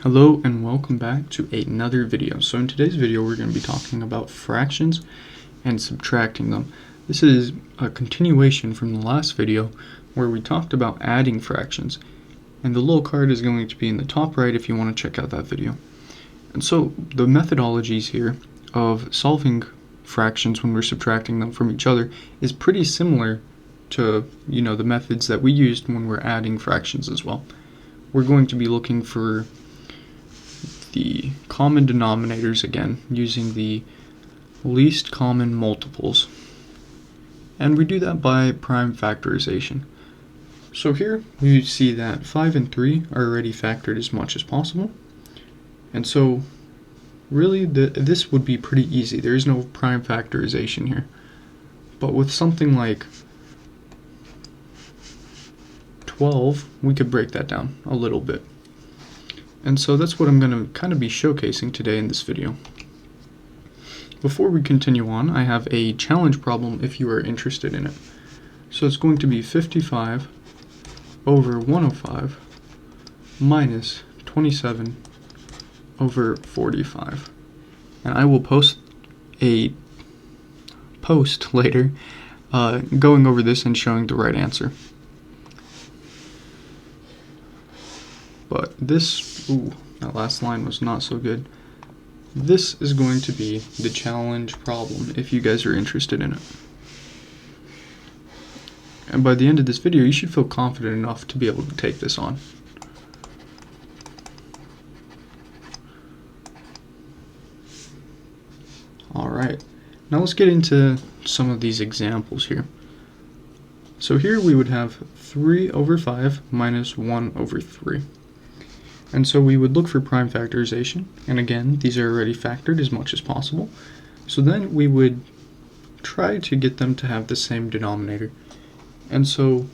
Hello and welcome back to another video. So in today's video we're going to be talking about fractions and subtracting them. This is a continuation from the last video where we talked about adding fractions, and the little card is going to be in the top right if you want to check out that video. And so the methodologies here of solving fractions when we're subtracting them from each other is pretty similar to the methods that we used when we're adding fractions as well. We're going to be looking for the common denominators again, using the least common multiples. And we do that by prime factorization. So here we see that 5 and 3 are already factored as much as possible. And so really this would be pretty easy. There is no prime factorization here. But with something like 12, we could break that down a little bit. And so that's what I'm going to kind of be showcasing today in this video. Before we continue on, I have a challenge problem if you are interested in it. So it's going to be 55 over 105 minus 27 over 45. And I will post a post later going over this and showing the right answer. But this, that last line was not so good. This is going to be the challenge problem if you guys are interested in it. And by the end of this video, you should feel confident enough to be able to take this on. Alright, now let's get into some of these examples here. So here we would have 3 over 5 minus 1 over 3. And so we would look for prime factorization, and again, these are already factored as much as possible. So then we would try to get them to have the same denominator. And so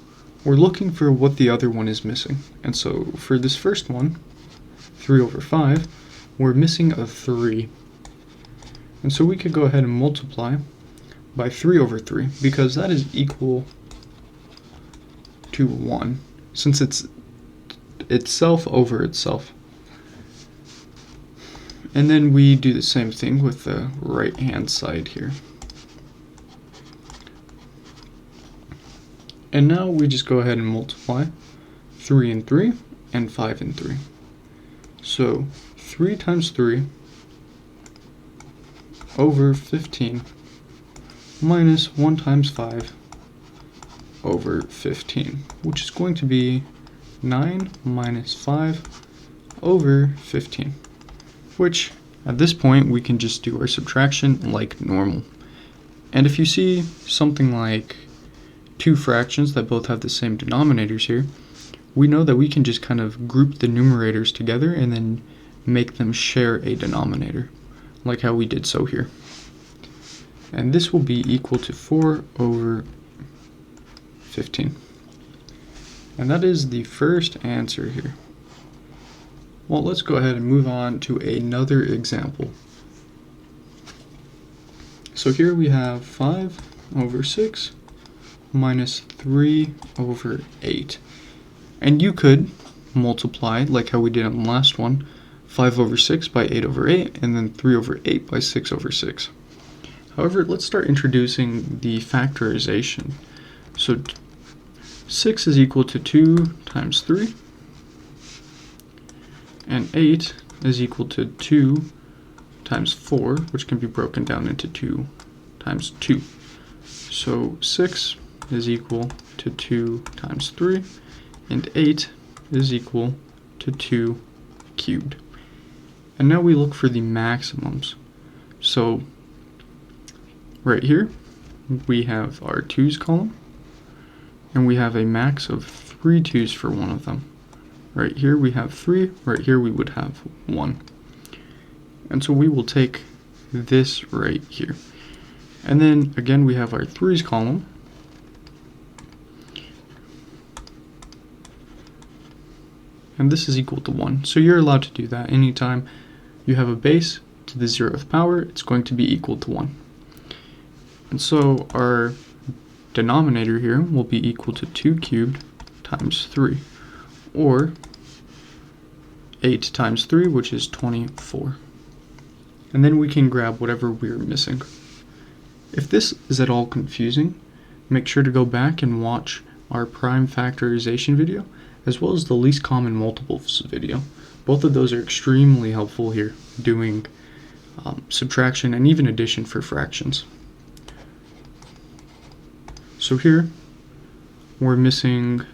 we're looking for what the other one is missing. And so for this first one, 3 over 5, we're missing a 3. And so we could go ahead and multiply by 3 over 3, because that is equal to 1, since it's itself over itself. And then we do the same thing with the right hand side here. And now we just go ahead and multiply 3 and 3 and 5 and 3. So 3 times 3 over 15 minus 1 times 5 over 15, which is going to be 9 minus 5 over 15, which at this point we can just do our subtraction like normal. And if you see something like two fractions that both have the same denominators here, we know that we can just kind of group the numerators together and then make them share a denominator, like how we did so here. And this will be equal to 4 over 15. And that is the first answer here. Well, let's go ahead and move on to another example. So here we have 5 over 6 minus 3 over 8. And you could multiply, like how we did on the last one, 5 over 6 by 8 over 8, and then 3 over 8 by 6 over 6. However, let's start introducing the factorization. So 6 is equal to 2 times 3, and 8 is equal to 2 times 4, which can be broken down into 2 times 2. So 6 is equal to 2 times 3, and 8 is equal to 2 cubed. And now we look for the maximums. So right here, we have our 2's column, and we have a max of 3 2's for one of them. Right here we have 3, right here we would have 1. And so we will take this right here. And then again we have our 3's column. And this is equal to 1. So you're allowed to do that anytime you have a base to the 0th power, it's going to be equal to 1. And so our denominator here will be equal to 2 cubed times 3, or 8 times 3, which is 24. And then we can grab whatever we're missing. If this is at all confusing, make sure to go back and watch our prime factorization video, as well as the least common multiples video. Both of those are extremely helpful here, doing subtraction and even addition for fractions. So here, we're missing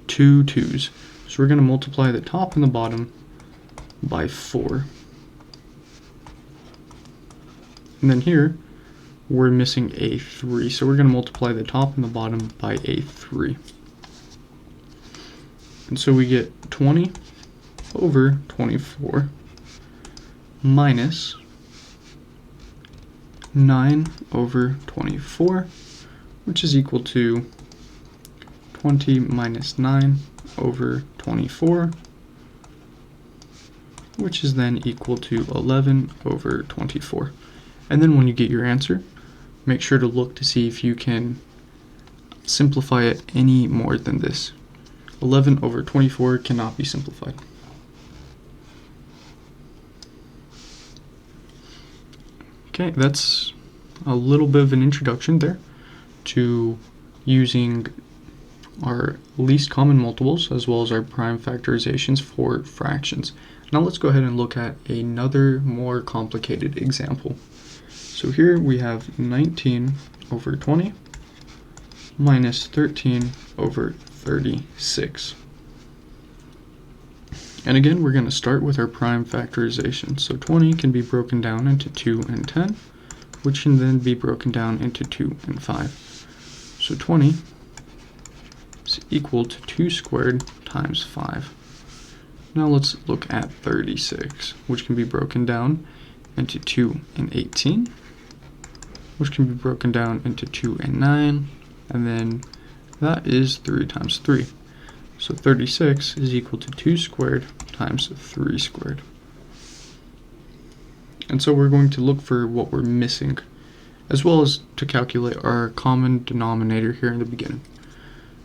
2 2's. So we're going to multiply the top and the bottom by 4. And then here, we're missing a 3. So we're going to multiply the top and the bottom by a 3. And so we get 20 over 24 minus 9 over 24, which is equal to 20 minus 9 over 24, which is then equal to 11 over 24. And then when you get your answer, make sure to look to see if you can simplify it any more than this. 11 over 24 cannot be simplified. Okay, that's a little bit of an introduction there to using our least common multiples as well as our prime factorizations for fractions. Now let's go ahead and look at another more complicated example. So here we have 19 over 20 minus 13 over 36. And again, we're going to start with our prime factorization. So 20 can be broken down into 2 and 10, which can then be broken down into 2 and 5. So 20 is equal to 2 squared times 5. Now let's look at 36, which can be broken down into 2 and 18, which can be broken down into 2 and 9, and then that is 3 times 3. So 36 is equal to 2 squared times 3 squared. And so we're going to look for what we're missing, as well as to calculate our common denominator here in the beginning.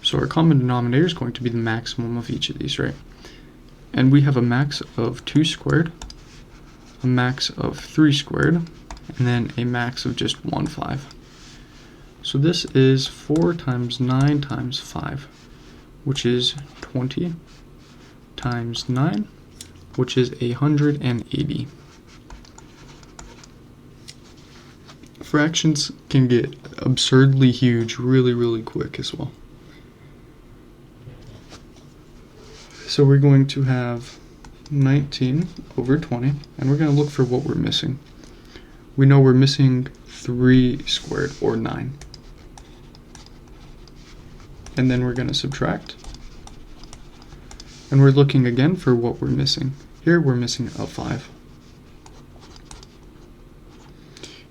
So our common denominator is going to be the maximum of each of these, right? And we have a max of 2 squared, a max of 3 squared, and then a max of just 1 5. So this is 4 times 9 times 5, which is 20 times 9, which is 180. Fractions can get absurdly huge really quick as well. So we're going to have 19 over 20, and we're going to look for what we're missing. We know we're missing 3 squared, or 9. And then we're going to subtract. And we're looking again for what we're missing. Here we're missing a 5.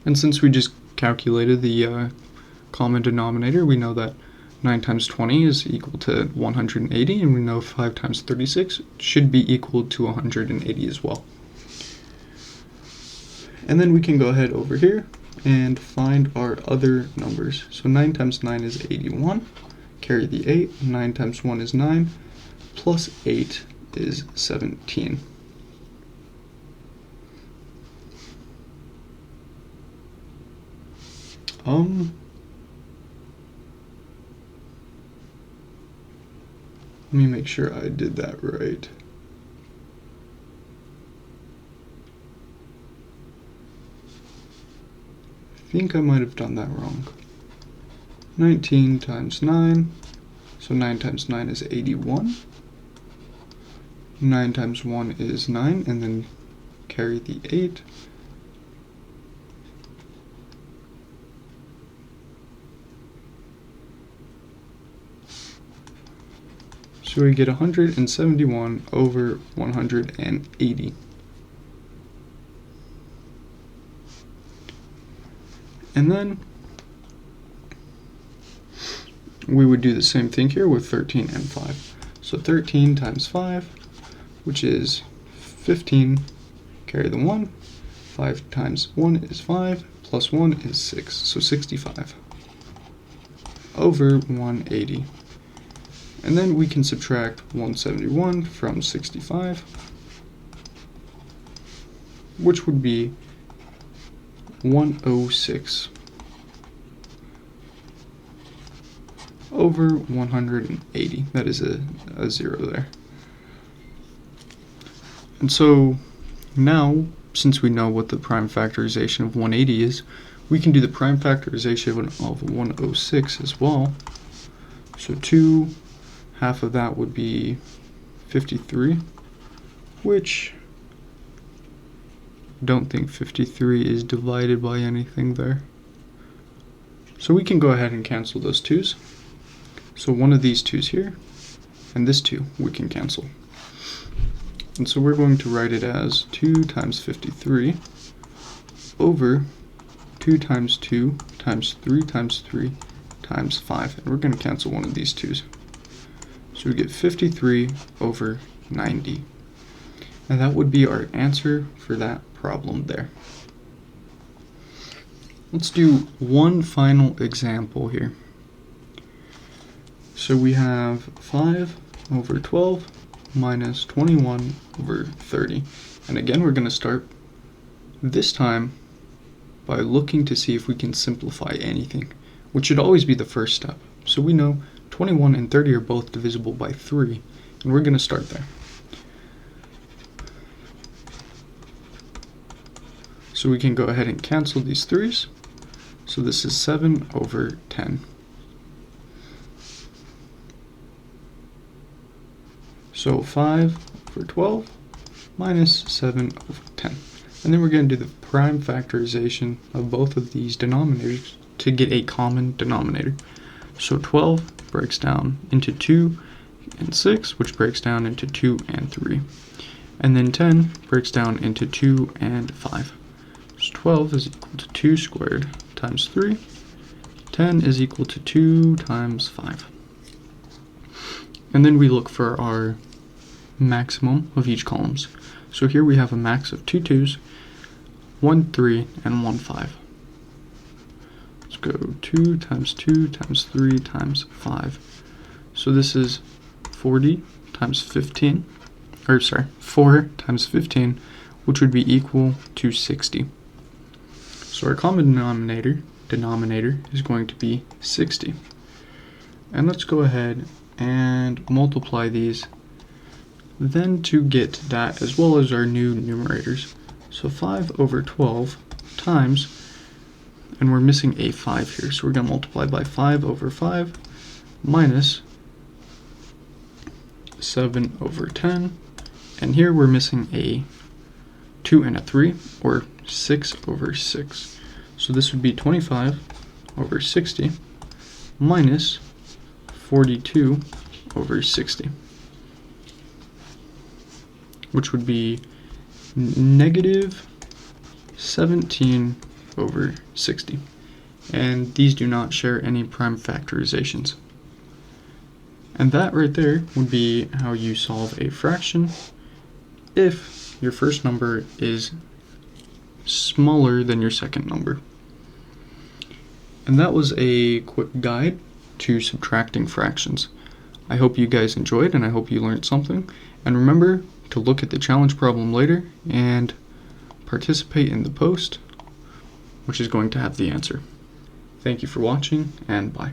And since we just calculated the common denominator, we know that 9 times 20 is equal to 180, and we know 5 times 36 should be equal to 180 as well. And then we can go ahead over here and find our other numbers. So 9 times 9 is 81, carry the 8, 9 times 1 is 9, plus 8 is 17. Let me make sure I did that right. I think I might have done that wrong. 19 times 9, so 9 times 9 is 81. 9 times 1 is 9, and then carry the 8. So we get 171 over 180. And then we would do the same thing here with 13 and 5. So 13 times 5, which is 15, carry the 1. 5 times 1 is 5, plus 1 is 6, so 65 over 180. And then we can subtract 171 from 65, which would be 106 over 180. That is a 0 there. And so now, since we know what the prime factorization of 180 is, we can do the prime factorization of 106 as well. So 2, half of that would be 53, which don't think 53 is divided by anything there. So we can go ahead and cancel those 2's. So one of these 2's here, and this 2 we can cancel. And so we're going to write it as 2 times 53 over 2 times 2 times 3 times 3 times 5. And we're going to cancel one of these 2's. So we get 53 over 90. And that would be our answer for that problem there. Let's do one final example here. So we have 5 over 12 minus 21 over 30. And again, we're going to start this time by looking to see if we can simplify anything, which should always be the first step. So we know 21 and 30 are both divisible by 3, and we're going to start there. So we can go ahead and cancel these 3's. So this is 7 over 10. So 5 over 12 minus 7 over 10. And then we're going to do the prime factorization of both of these denominators to get a common denominator. So 12 breaks down into 2 and 6, which breaks down into 2 and 3. And then 10 breaks down into 2 and 5. So 12 is equal to 2 squared times 3. 10 is equal to 2 times 5. And then we look for our maximum of each columns. So here we have a max of 2 2's, 1 3, and 1 5. Let's go 2 times 2 times 3 times 5. So this is 40 times 15, or sorry, 4 times 15, which would be equal to 60. So our common denominator is going to be 60. And let's go ahead and multiply these then to get that, as well as our new numerators. So 5 over 12 times, and we're missing a 5 here, so we're going to multiply by 5 over 5 minus 7 over 10, and here we're missing a 2 and a 3, or 6 over 6. So this would be 25 over 60 minus 42 over 60, which would be negative 17 over 60. And these do not share any prime factorizations. And that right there would be how you solve a fraction if your first number is smaller than your second number. And that was a quick guide to subtracting fractions. I hope you guys enjoyed, and I hope you learned something. And remember to look at the challenge problem later and participate in the post, which is going to have the answer. Thank you for watching, and bye.